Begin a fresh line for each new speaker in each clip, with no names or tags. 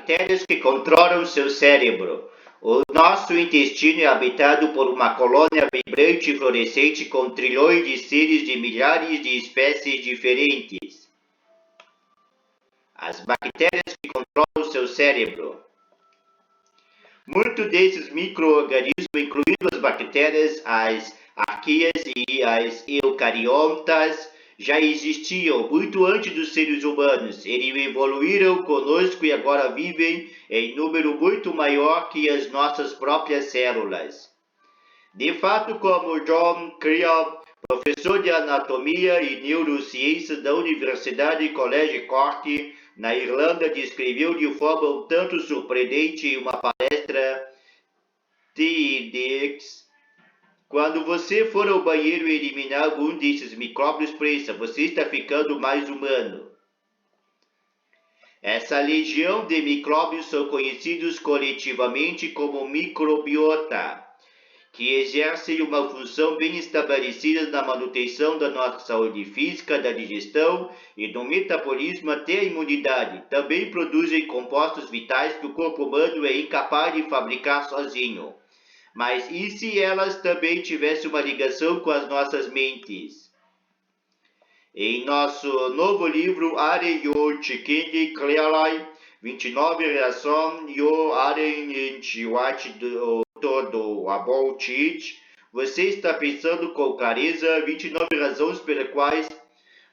bactérias que controlam seu cérebro. O nosso intestino é habitado por uma colônia vibrante e fluorescente com trilhões de seres de milhares de espécies diferentes. As bactérias que controlam seu cérebro. Muitos desses micro-organismos, incluindo as bactérias, as arqueias e as eucariotas, já existiam muito antes dos seres humanos. Eles evoluíram conosco e agora vivem em número muito maior que as nossas próprias células. De fato, como John Creel, professor de anatomia e neurociências da Universidade College Cork, na Irlanda, descreveu de forma um tanto surpreendente em uma palestra TEDx. Quando você for ao banheiro e eliminar algum desses micróbios, pensa, você está ficando mais humano. Essa legião de micróbios são conhecidos coletivamente como microbiota, que exercem uma função bem estabelecida na manutenção da nossa saúde física, da digestão e do metabolismo até a imunidade. Também produzem compostos vitais que o corpo humano é incapaz de fabricar sozinho. Mas e se elas também tivessem uma ligação com as nossas mentes? Em nosso novo livro, Are You Chicken Clearly? 29 reações you aren't what todo about it. Você está pensando com clareza 29 razões pelas quais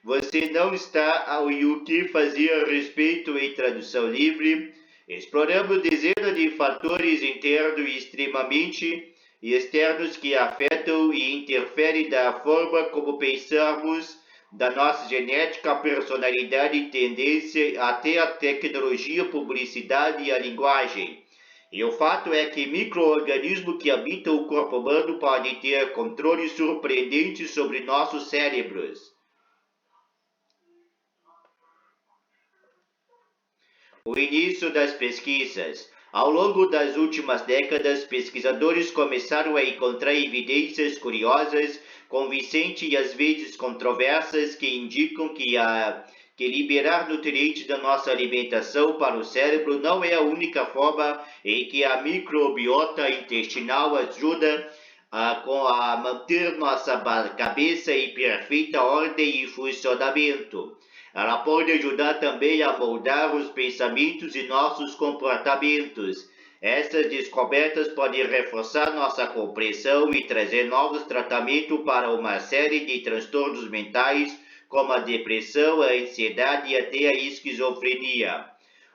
você não está e o que fazer a respeito em tradução livre. Exploramos dezenas de fatores internos e extremamente externos que afetam e interferem da forma como pensamos, da nossa genética, personalidade, tendência, até a tecnologia, publicidade e a linguagem. E o fato é que micro-organismos que habitam o corpo humano podem ter controle surpreendente sobre nossos cérebros. O início das pesquisas. Ao longo das últimas décadas, pesquisadores começaram a encontrar evidências curiosas, convincentes e às vezes controversas que indicam que liberar nutrientes da nossa alimentação para o cérebro não é a única forma em que a microbiota intestinal ajuda a manter nossa cabeça em perfeita ordem e funcionamento. Ela pode ajudar também a moldar os pensamentos e nossos comportamentos. Essas descobertas podem reforçar nossa compreensão e trazer novos tratamentos para uma série de transtornos mentais, como a depressão, a ansiedade e até a esquizofrenia.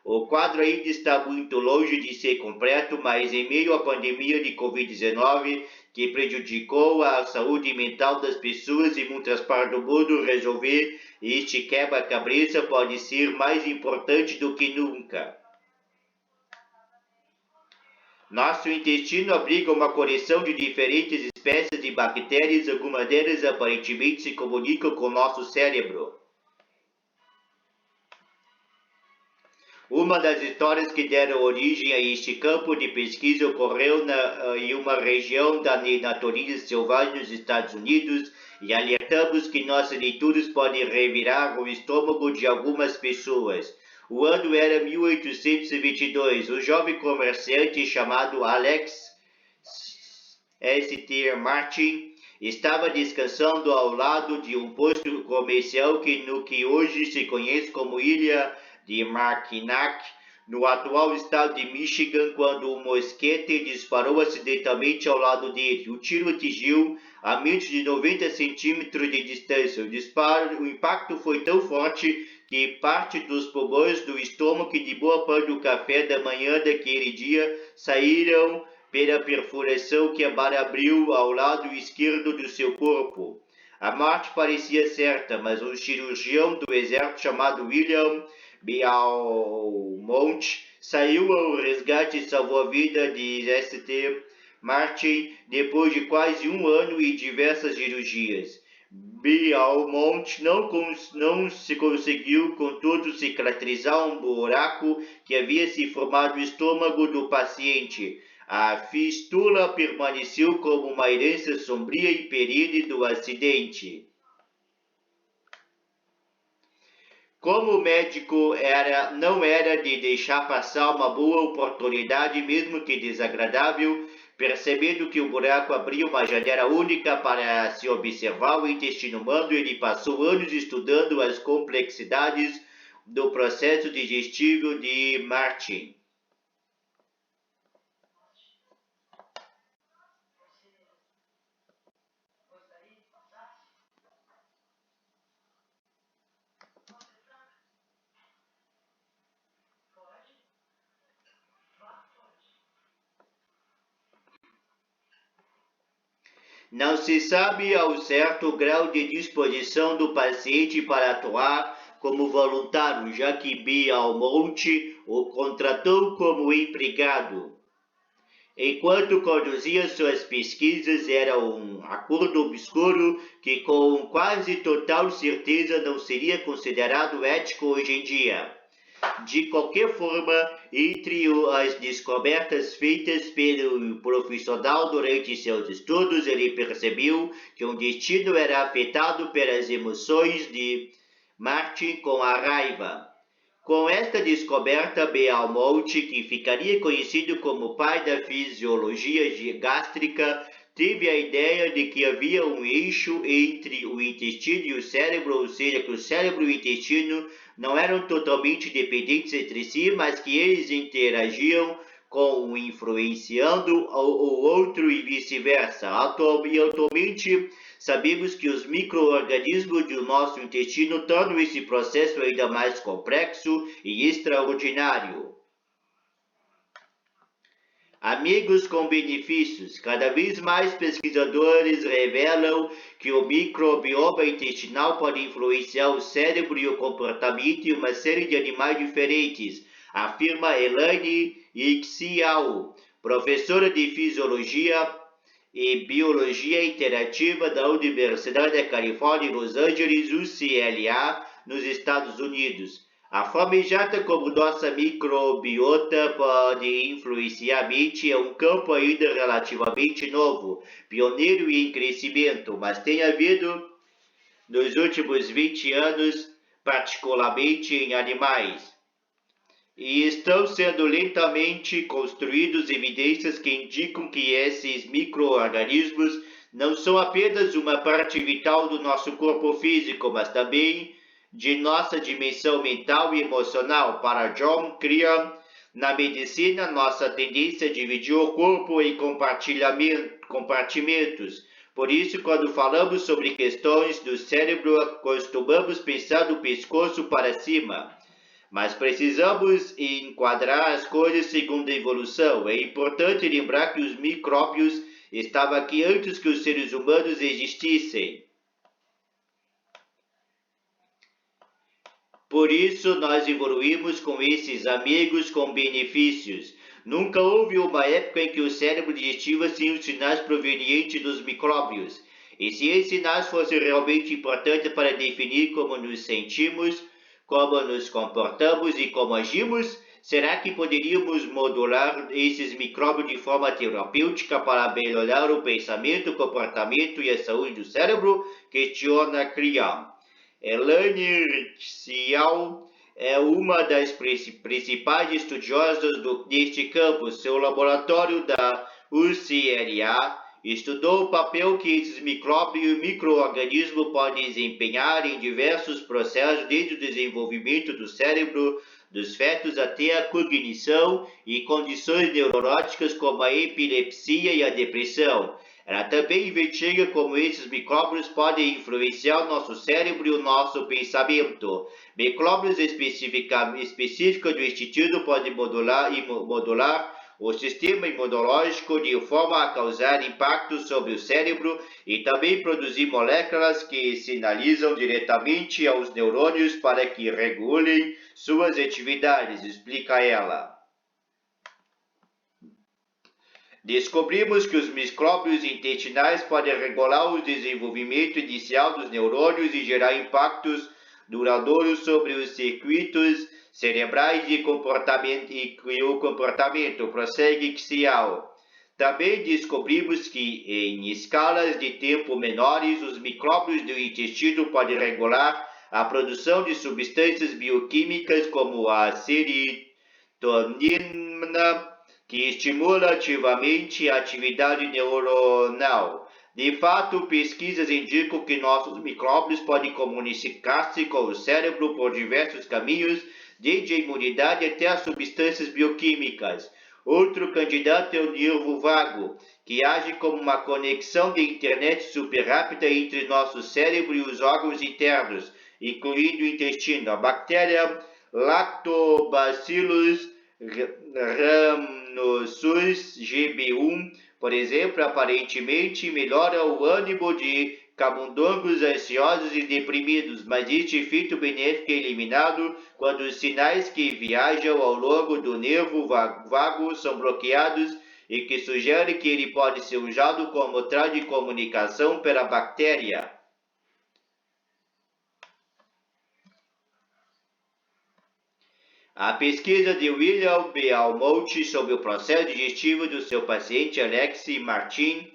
O quadro ainda está muito longe de ser completo, mas em meio à pandemia de Covid-19, que prejudicou a saúde mental das pessoas em muitas partes do mundo, resolver este quebra-cabeça pode ser mais importante do que nunca. Nosso intestino abriga uma coleção de diferentes espécies de bactérias, algumas delas aparentemente se comunicam com nosso cérebro. Uma das histórias que deram origem a este campo de pesquisa ocorreu em uma região da natureza selvagem dos Estados Unidos e alertamos que nossas leituras podem revirar o estômago de algumas pessoas. O ano era 1822. Um jovem comerciante chamado Alex St. Martin estava descansando ao lado de um posto comercial no que hoje se conhece como Ilha de Mackinac, no atual estado de Michigan, quando um mosquete disparou acidentalmente ao lado dele. O tiro atingiu a menos de 90 centímetros de distância. O impacto foi tão forte que parte dos pulmões, do estômago e de boa parte do café da manhã daquele dia saíram pela perfuração que abriu ao lado esquerdo do seu corpo. A morte parecia certa, mas um cirurgião do exército chamado William Beaumont saiu ao resgate e salvou a vida de St. Martin depois de quase um ano e diversas cirurgias. Beaumont não se conseguiu, contudo, cicatrizar um buraco que havia se formado no estômago do paciente. A fístula permaneceu como uma herança sombria e perene do acidente. como o médico não era de deixar passar uma boa oportunidade, mesmo que desagradável, percebendo que o buraco abria uma janela única para se observar o intestino humano, ele passou anos estudando as complexidades do processo digestivo de Martin. Não se sabe ao certo o grau de disposição do paciente para atuar como voluntário, já que Beaumont o contratou como empregado. Enquanto conduzia suas pesquisas, era um acordo obscuro que com quase total certeza não seria considerado ético hoje em dia. De qualquer forma, entre as descobertas feitas pelo profissional durante seus estudos, ele percebeu que um destino era afetado pelas emoções de Martin com a raiva. Com esta descoberta, Beaumont, que ficaria conhecido como pai da fisiologia gástrica, teve a ideia de que havia um eixo entre o intestino e o cérebro, ou seja, que o cérebro e o intestino não eram totalmente dependentes entre si, mas que eles interagiam com um influenciando o outro e vice-versa. Atualmente, sabemos que os micro-organismos do nosso intestino tornam esse processo ainda mais complexo e extraordinário. Amigos com benefícios. Cada vez mais pesquisadores revelam que o microbioma intestinal pode influenciar o cérebro e o comportamento em uma série de animais diferentes, afirma Elaine Xiao, professora de Fisiologia e Biologia Interativa da Universidade da Califórnia em Los Angeles, UCLA, nos Estados Unidos. A forma exata como nossa microbiota pode influenciar a mente é um campo ainda relativamente novo, pioneiro e em crescimento, mas tem havido nos últimos 20 anos, particularmente em animais. E estão sendo lentamente construídas evidências que indicam que esses micro-organismos não são apenas uma parte vital do nosso corpo físico, mas também de nossa dimensão mental e emocional. Para John Crean, na medicina, nossa tendência é dividir o corpo em compartimentos. Por isso, quando falamos sobre questões do cérebro, costumamos pensar do pescoço para cima. Mas precisamos enquadrar as coisas segundo a evolução. É importante lembrar que os micróbios estavam aqui antes que os seres humanos existissem. Por isso, nós evoluímos com esses amigos com benefícios. Nunca houve uma época em que o cérebro digestivo sem os sinais provenientes dos micróbios. E se esses sinais fossem realmente importantes para definir como nos sentimos, como nos comportamos e como agimos, será que poderíamos modular esses micróbios de forma terapêutica para melhorar o pensamento, o comportamento e a saúde do cérebro? Questiona Crean. Elaine Xiao é uma das principais estudiosas deste campo. Seu laboratório da UCLA estudou o papel que esses micróbios e micro-organismos podem desempenhar em diversos processos, desde o desenvolvimento do cérebro dos fetos até a cognição e condições neuróticas como a epilepsia e a depressão. Ela também investiga como esses micróbios podem influenciar o nosso cérebro e o nosso pensamento. Micróbios específicos do intestino podem modular o sistema imunológico de forma a causar impacto sobre o cérebro e também produzir moléculas que sinalizam diretamente aos neurônios para que regulem suas atividades, explica ela. Descobrimos que os micróbios intestinais podem regular o desenvolvimento inicial dos neurônios e gerar impactos duradouros sobre os circuitos cerebrais e o comportamento, prossegue Xiao. Também descobrimos que, em escalas de tempo menores, os micróbios do intestino podem regular a produção de substâncias bioquímicas como a serotonina, que estimula ativamente a atividade neuronal. De fato, pesquisas indicam que nossos micróbios podem comunicar-se com o cérebro por diversos caminhos, desde a imunidade até as substâncias bioquímicas. Outro candidato é o nervo vago, que age como uma conexão de internet super rápida entre nosso cérebro e os órgãos internos, incluindo o intestino. A bactéria Lactobacillus rhamnosus GB1, por exemplo, aparentemente melhora o ânimo de camundongos ansiosos e deprimidos, mas este efeito benéfico é eliminado quando os sinais que viajam ao longo do nervo vago são bloqueados e que sugere que ele pode ser usado como trave de comunicação pela bactéria. A pesquisa de William B. Almont sobre o processo digestivo do seu paciente Alexei Martin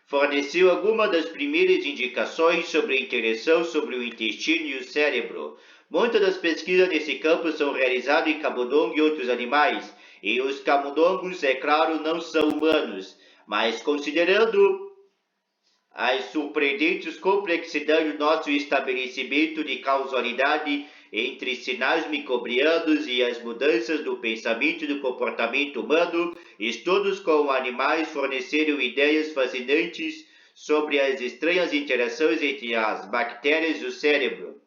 forneceu algumas das primeiras indicações sobre a interação sobre o intestino e o cérebro. Muitas das pesquisas nesse campo são realizadas em camundongo e outros animais, e os camundongos, é claro, não são humanos, mas considerando as surpreendentes complexidades do nosso estabelecimento de causalidade entre sinais microbianos e as mudanças do pensamento e do comportamento humano, estudos com animais forneceram ideias fascinantes sobre as estranhas interações entre as bactérias e o cérebro.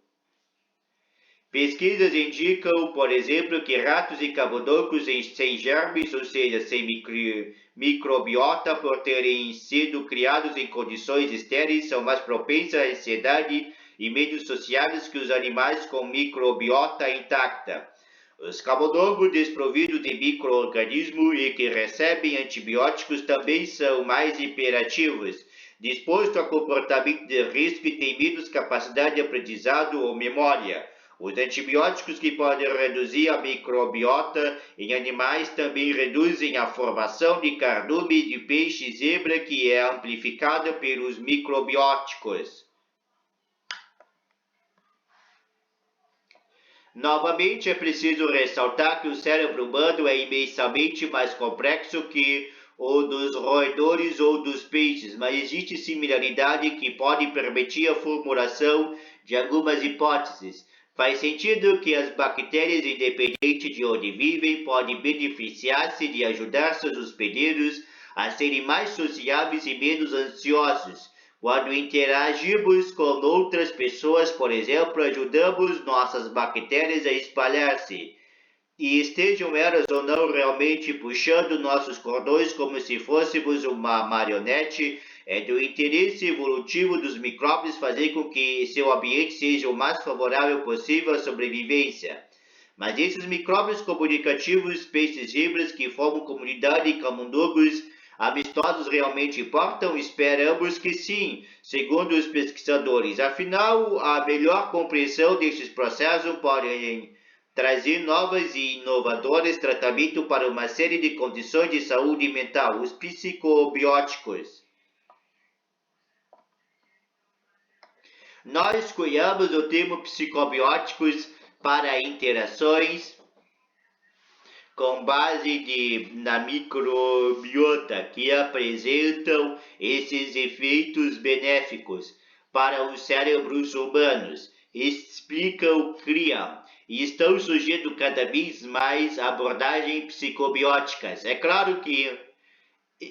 Pesquisas indicam, por exemplo, que ratos e camundongos sem germes, ou seja, sem microbiota, por terem sido criados em condições estéreis, são mais propensos à ansiedade e menos sociáveis que os animais com microbiota intacta. Os camundongos desprovidos de micro-organismos e que recebem antibióticos também são mais hiperativos, dispostos a comportamento de risco e têm menos capacidade de aprendizado ou memória. Os antibióticos que podem reduzir a microbiota em animais também reduzem a formação de cardume de peixe zebra, que é amplificada pelos microbióticos. Novamente, é preciso ressaltar que o cérebro humano é imensamente mais complexo que o dos roedores ou dos peixes, mas existe similaridade que pode permitir a formulação de algumas hipóteses. Faz sentido que as bactérias, independente de onde vivem, podem beneficiar-se de ajudar seus hospedeiros a serem mais sociáveis e menos ansiosos. Quando interagimos com outras pessoas, por exemplo, ajudamos nossas bactérias a espalhar-se. E estejam elas ou não realmente puxando nossos cordões como se fôssemos uma marionete, é do interesse evolutivo dos micróbios fazer com que seu ambiente seja o mais favorável possível à sobrevivência. Mas esses micróbios comunicativos, peixes zebras que formam comunidade e camundongos amistosos realmente importam? Esperamos que sim, segundo os pesquisadores. Afinal, a melhor compreensão destes processos pode trazer novas e inovadores tratamentos para uma série de condições de saúde mental, os psicobióticos. Nós escolhemos o termo psicobióticos para interações com base na microbiota, que apresentam esses efeitos benéficos para os cérebros humanos, explicam Criam, e estão surgindo cada vez mais abordagens psicobióticas. É claro que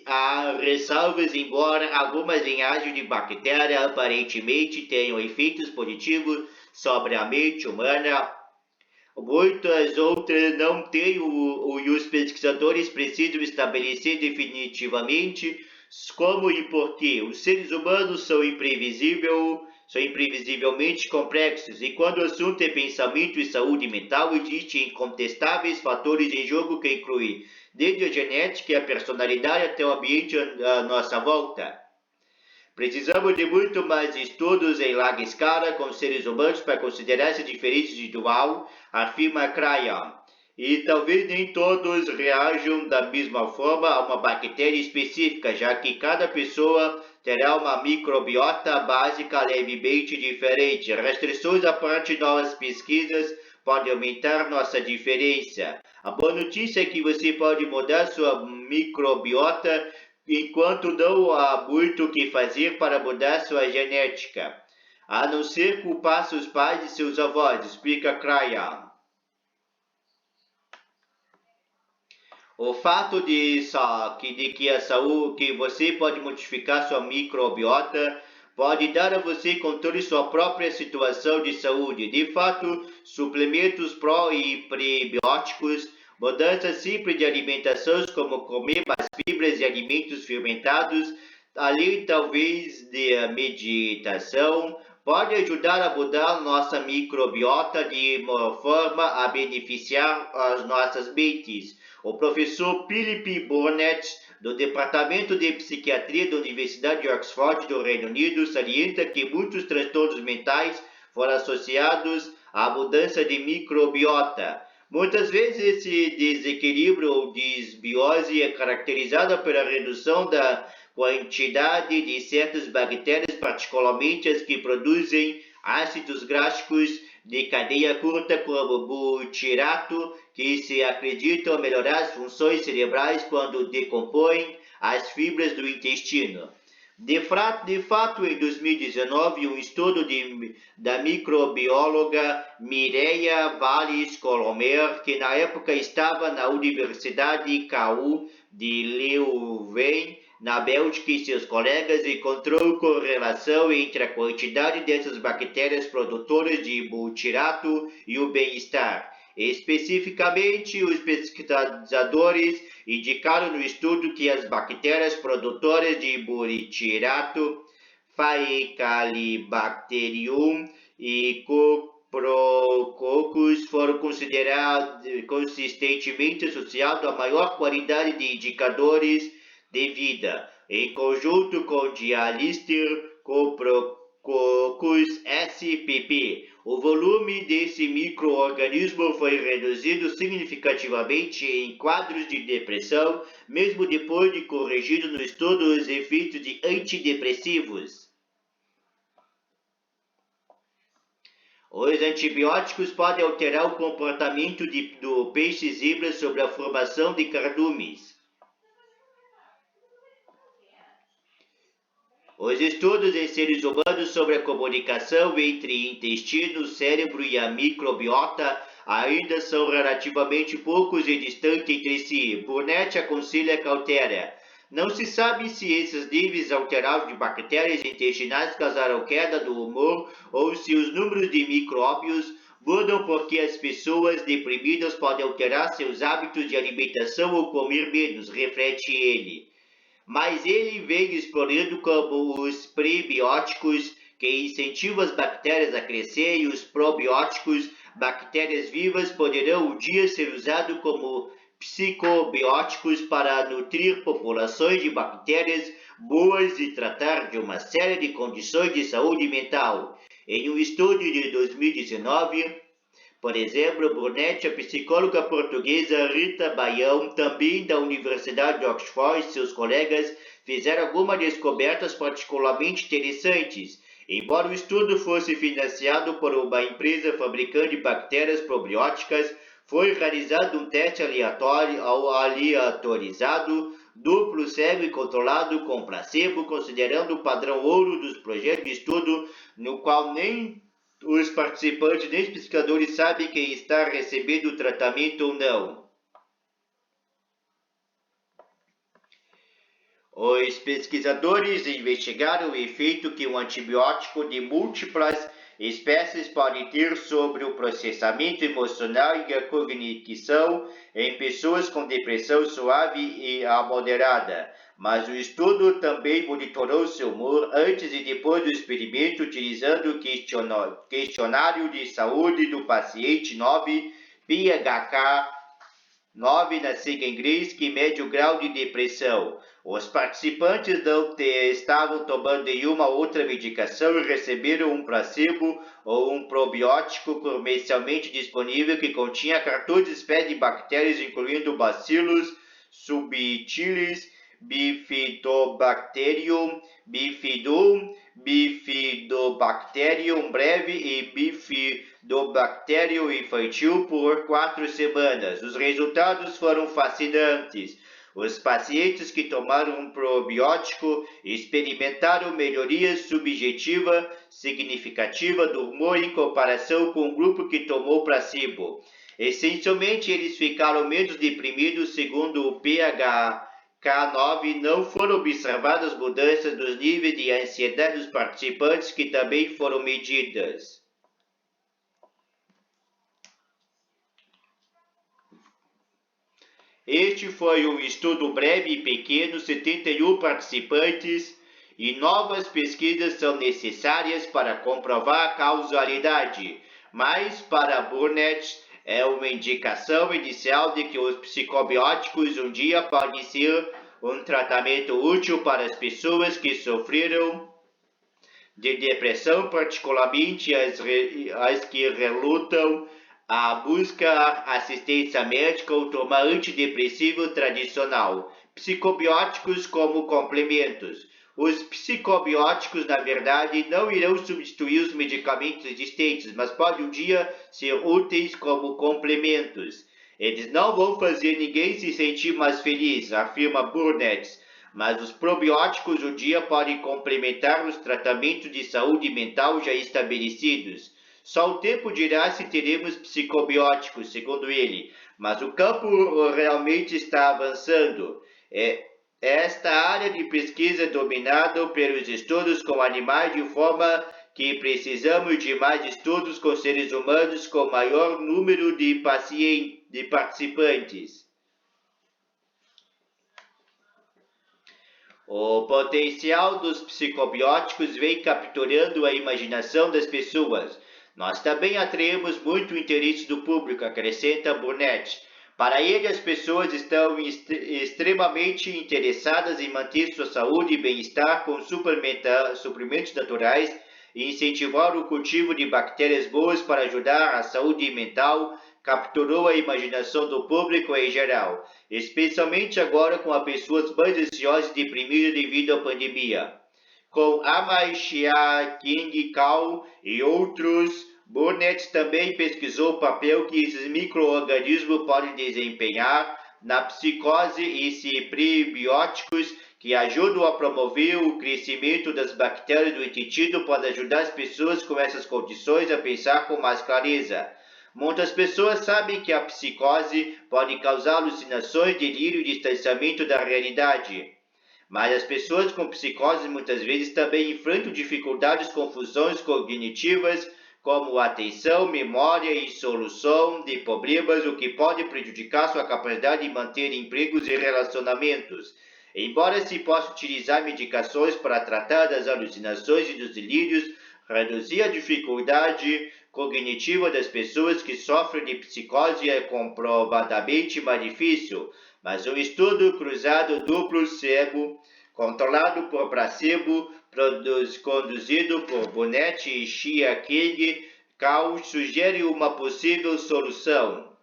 há ressalvas, embora algumas linhagens de bactéria aparentemente tenham efeitos positivos sobre a mente humana, muitas outras não têm e os pesquisadores precisam estabelecer definitivamente como e por quê. Os seres humanos são imprevisivelmente complexos, e quando o assunto é pensamento e saúde mental, existem incontestáveis fatores em jogo que incluem desde a genética e a personalidade até o ambiente à nossa volta. Precisamos de muito mais estudos em larga escala com seres humanos para considerar essa diferença individual, afirma Criam. E talvez nem todos reajam da mesma forma a uma bactéria específica, já que cada pessoa terá uma microbiota básica levemente diferente. Restrições a partir de novas pesquisas podem aumentar nossa diferença. A boa notícia é que você pode mudar sua microbiota enquanto não há muito o que fazer para mudar sua genética, a não ser culpar seus pais e seus avós, explica Cryan. O fato de que você pode modificar sua microbiota pode dar a você controle de sua própria situação de saúde. De fato, suplementos pró e prebióticos, mudanças simples de alimentação, como comer mais fibras e alimentos fermentados, além talvez de meditação, pode ajudar a mudar nossa microbiota de uma forma a beneficiar as nossas mentes. O professor Philip Burnett, do Departamento de Psiquiatria da Universidade de Oxford, do Reino Unido, salienta que muitos transtornos mentais foram associados à mudança de microbiota. Muitas vezes esse desequilíbrio ou desbiose é caracterizado pela redução da quantidade de certas bactérias, particularmente as que produzem ácidos graxos de cadeia curta, como butirato, que se acreditam melhorar as funções cerebrais quando decompõem as fibras do intestino. De fato, em 2019, um estudo da microbióloga Mireia Valles Colomer, que na época estava na Universidade KU de Leuven, na Bélgica, e seus colegas, encontrou correlação entre a quantidade dessas bactérias produtoras de butirato e o bem-estar. Especificamente, os pesquisadores indicaram no estudo que as bactérias produtoras de butirato, Faecalibacterium e Coprococcus foram considerados consistentemente associados à maior qualidade de indicadores de vida, em conjunto com Dialister Coprococcus spp. O volume desse microorganismo foi reduzido significativamente em quadros de depressão, mesmo depois de corrigido no estudo os efeitos de antidepressivos. Os antibióticos podem alterar o comportamento do peixe zebra sobre a formação de cardumes. Os estudos em seres humanos sobre a comunicação entre intestino, cérebro e a microbiota ainda são relativamente poucos e distantes entre si. Burnett aconselha cautela. Não se sabe se esses níveis alterados de bactérias intestinais causaram queda do humor ou se os números de micróbios mudam porque as pessoas deprimidas podem alterar seus hábitos de alimentação ou comer menos, reflete ele. Mas ele vem explorando como os prebióticos, que incentivam as bactérias a crescer, e os probióticos, bactérias vivas, poderão um dia ser usados como psicobióticos para nutrir populações de bactérias boas e tratar de uma série de condições de saúde mental. Em um estudo de 2019, por exemplo, Burnett, a psicóloga portuguesa Rita Baião, também da Universidade de Oxford, e seus colegas fizeram algumas descobertas particularmente interessantes. Embora o estudo fosse financiado por uma empresa fabricante de bactérias probióticas, foi realizado um teste aleatorizado, duplo, cego e controlado com placebo, considerando o padrão ouro dos projetos de estudo, no qual nem os participantes nem os pesquisadores sabem quem está recebendo o tratamento ou não. Os pesquisadores investigaram o efeito que um antibiótico de múltiplas espécies pode ter sobre o processamento emocional e a cognição em pessoas com depressão suave e a moderada. Mas o estudo também monitorou seu humor antes e depois do experimento, utilizando o questionário de saúde do paciente 9, PHQ-9 na sigla em inglês, que mede o grau de depressão. Os participantes não estavam tomando nenhuma outra medicação e receberam um placebo ou um probiótico comercialmente disponível que continha 14 espécies de bactérias, incluindo bacilos subtilis, Bifidobacterium, Bifidum, Bifidobacterium breve e Bifidobacterium infantil por 4 semanas. Os resultados foram fascinantes. Os pacientes que tomaram um probiótico experimentaram melhoria subjetiva significativa do humor em comparação com o grupo que tomou placebo. Essencialmente, eles ficaram menos deprimidos segundo o PHQ-9. Não foram observadas mudanças nos níveis de ansiedade dos participantes, que também foram medidas. Este foi um estudo breve e pequeno, 71 participantes, e novas pesquisas são necessárias para comprovar a causalidade, mas para Burnett é uma indicação inicial de que os psicobióticos um dia podem ser um tratamento útil para as pessoas que sofreram de depressão, particularmente as que relutam a buscar assistência médica ou tomar antidepressivo tradicional. Psicobióticos como complementos. Os psicobióticos, na verdade, não irão substituir os medicamentos existentes, mas podem um dia ser úteis como complementos. Eles não vão fazer ninguém se sentir mais feliz, afirma Burnett, mas os probióticos um dia podem complementar os tratamentos de saúde mental já estabelecidos. Só o tempo dirá se teremos psicobióticos, segundo ele, mas o campo realmente está avançando. Esta área de pesquisa é dominada pelos estudos com animais, de forma que precisamos de mais estudos com seres humanos com maior número de participantes. O potencial dos psicobióticos vem capturando a imaginação das pessoas. Nós também atraímos muito o interesse do público, acrescenta Burnett. Para ele, as pessoas estão extremamente interessadas em manter sua saúde e bem-estar com suplementos naturais e incentivar o cultivo de bactérias boas para ajudar a saúde mental. Capturou a imaginação do público em geral, especialmente agora com as pessoas mais ansiosas e deprimidas devido à pandemia. Com Amai Chia King Kao e outros, Burnett também pesquisou o papel que esses micro-organismos podem desempenhar na psicose e se prebióticos que ajudam a promover o crescimento das bactérias do intestino podem ajudar as pessoas com essas condições a pensar com mais clareza. Muitas pessoas sabem que a psicose pode causar alucinações, delírio e distanciamento da realidade. Mas as pessoas com psicose muitas vezes também enfrentam dificuldades com funções cognitivas, como atenção, memória e solução de problemas, o que pode prejudicar sua capacidade de manter empregos e relacionamentos. Embora se possa utilizar medicações para tratar das alucinações e dos delírios, reduzir a dificuldade cognitiva das pessoas que sofrem de psicose é comprovadamente mais difícil, mas um estudo cruzado duplo cego, controlado por placebo, conduzido por Burnett e Chia King Kao, sugere uma possível solução.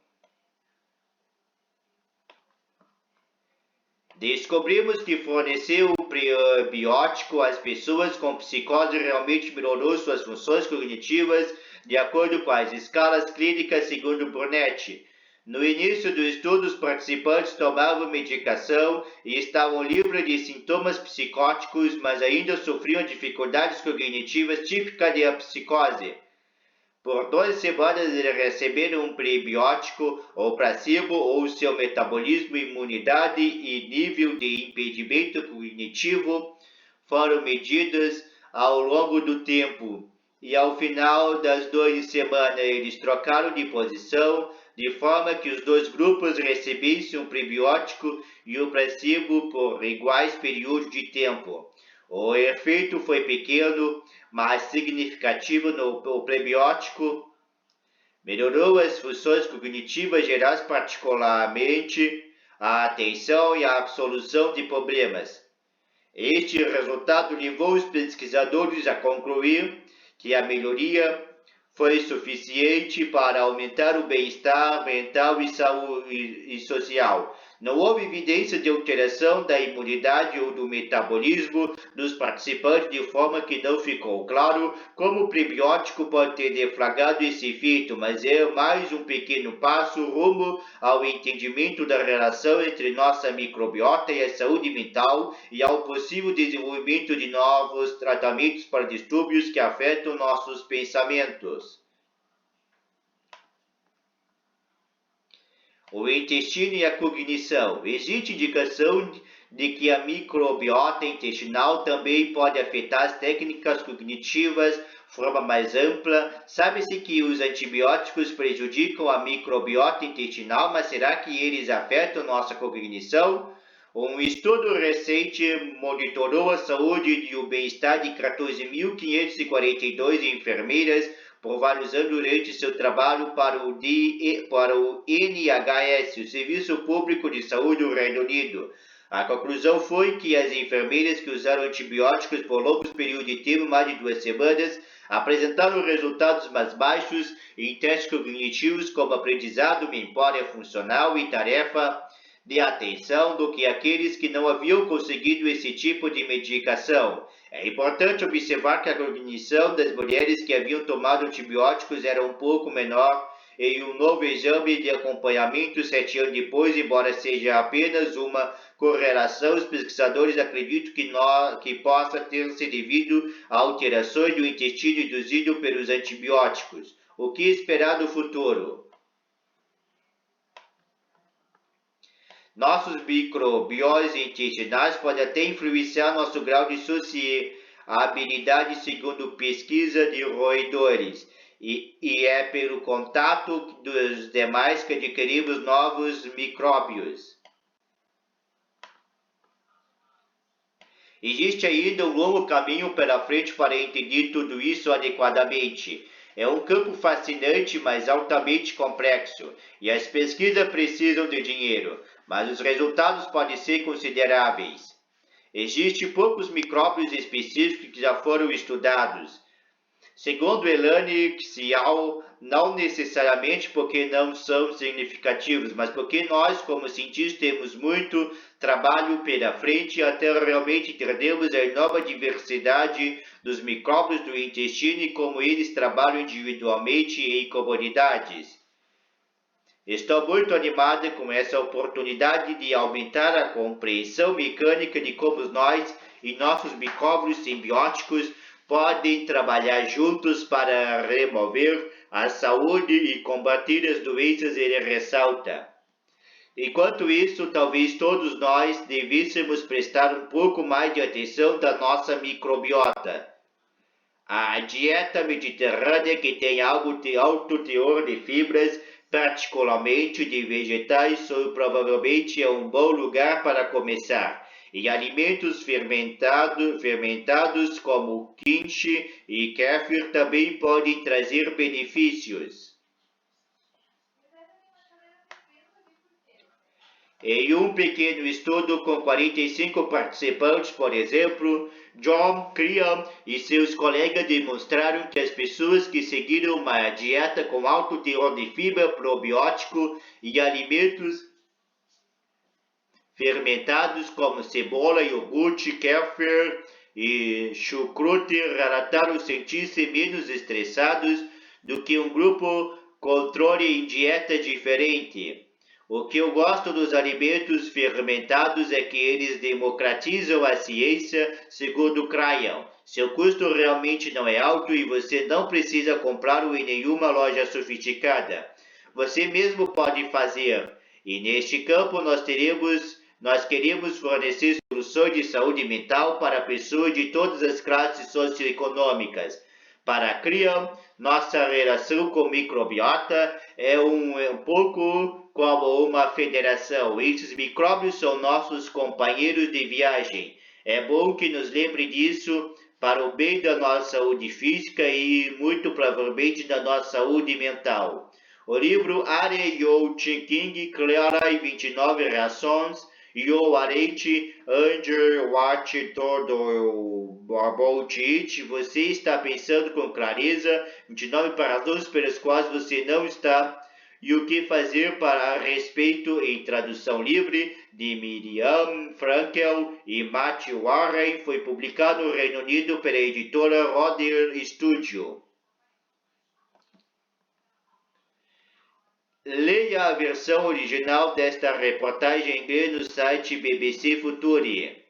Descobrimos que fornecer o prebiótico às pessoas com psicose realmente melhorou suas funções cognitivas de acordo com as escalas clínicas, segundo Burnett. No início do estudo, os participantes tomavam medicação e estavam livres de sintomas psicóticos, mas ainda sofriam dificuldades cognitivas típicas da psicose. Por 2 semanas, eles receberam um prebiótico ou placebo, ou seu metabolismo, imunidade e nível de impedimento cognitivo foram medidos ao longo do tempo. E ao final das 2 semanas, eles trocaram de posição, de forma que os 2 grupos recebessem um prebiótico e o placebo por iguais períodos de tempo. O efeito foi pequeno, mas significativo no prebiótico. Melhorou as funções cognitivas gerais, particularmente a atenção e a solução de problemas. Este resultado levou os pesquisadores a concluir que a melhoria foi suficiente para aumentar o bem-estar mental e social. Não houve evidência de alteração da imunidade ou do metabolismo dos participantes, de forma que não ficou claro como o prebiótico pode ter deflagrado esse efeito, mas é mais um pequeno passo rumo ao entendimento da relação entre nossa microbiota e a saúde mental e ao possível desenvolvimento de novos tratamentos para distúrbios que afetam nossos pensamentos. O intestino e a cognição. Existe indicação de que a microbiota intestinal também pode afetar as técnicas cognitivas de forma mais ampla. Sabe-se que os antibióticos prejudicam a microbiota intestinal, mas será que eles afetam nossa cognição? Um estudo recente monitorou a saúde e o bem-estar de 14.542 enfermeiras por vários anos durante seu trabalho para o NHS, o Serviço Público de Saúde do Reino Unido. A conclusão foi que as enfermeiras que usaram antibióticos por longos períodos de tempo, mais de 2 semanas, apresentaram resultados mais baixos em testes cognitivos como aprendizado, memória funcional e tarefa de atenção do que aqueles que não haviam conseguido esse tipo de medicação. É importante observar que a cognição das mulheres que haviam tomado antibióticos era um pouco menor em um novo exame de acompanhamento 7 anos depois, embora seja apenas uma correlação. Os pesquisadores acreditam que possa ter se devido a alterações do intestino induzido pelos antibióticos. O que esperar do futuro? Nossos microbios intestinais podem até influenciar nosso grau de sociabilidade, segundo pesquisa de roedores, e é pelo contato dos demais que adquirimos novos micróbios. Existe ainda um longo caminho pela frente para entender tudo isso adequadamente. É um campo fascinante, mas altamente complexo, e as pesquisas precisam de dinheiro, mas os resultados podem ser consideráveis. Existem poucos micróbios específicos que já foram estudados. Segundo Elaine Xiao, não necessariamente porque não são significativos, mas porque nós, como cientistas, temos muito trabalho pela frente até realmente entendermos a enorme diversidade dos micróbios do intestino e como eles trabalham individualmente e em comunidades. Estou muito animada com essa oportunidade de aumentar a compreensão mecânica de como nós e nossos micróbios simbióticos podem trabalhar juntos para remover a saúde e combater as doenças, ele ressalta. Enquanto isso, talvez todos nós devêssemos prestar um pouco mais de atenção da nossa microbiota. A dieta mediterrânea, que tem alto teor de fibras, particularmente de vegetais, provavelmente é um bom lugar para começar. E alimentos fermentados como kimchi e kefir também podem trazer benefícios. Em um pequeno estudo com 45 participantes, por exemplo, John Crean e seus colegas demonstraram que as pessoas que seguiram uma dieta com alto teor de fibra, probiótico e alimentos fermentados como cebola, iogurte, kefir e chucrute relataram sentir-se menos estressados do que um grupo controle em dieta diferente. O que eu gosto dos alimentos fermentados é que eles democratizam a ciência, segundo Crayon. Seu custo realmente não é alto e você não precisa comprá-lo em nenhuma loja sofisticada. Você mesmo pode fazer. E neste campo nós queremos fornecer soluções de saúde mental para pessoas de todas as classes socioeconômicas. Para Crayon, nossa relação com microbiota é um pouco como uma federação. Esses micróbios são nossos companheiros de viagem. É bom que nos lembre disso para o bem da nossa saúde física e muito provavelmente da nossa saúde mental. O livro Are You Thinking Clearly 29 Reações You Aren't Under What Todo About It. Você está pensando com clareza 29 razões pelas quais você não está e o que fazer para a respeito, em tradução livre, de Miriam Frankel e Matt Warren, foi publicado no Reino Unido pela editora Roder Studio. Leia a versão original desta reportagem em inglês no site BBC Futuri.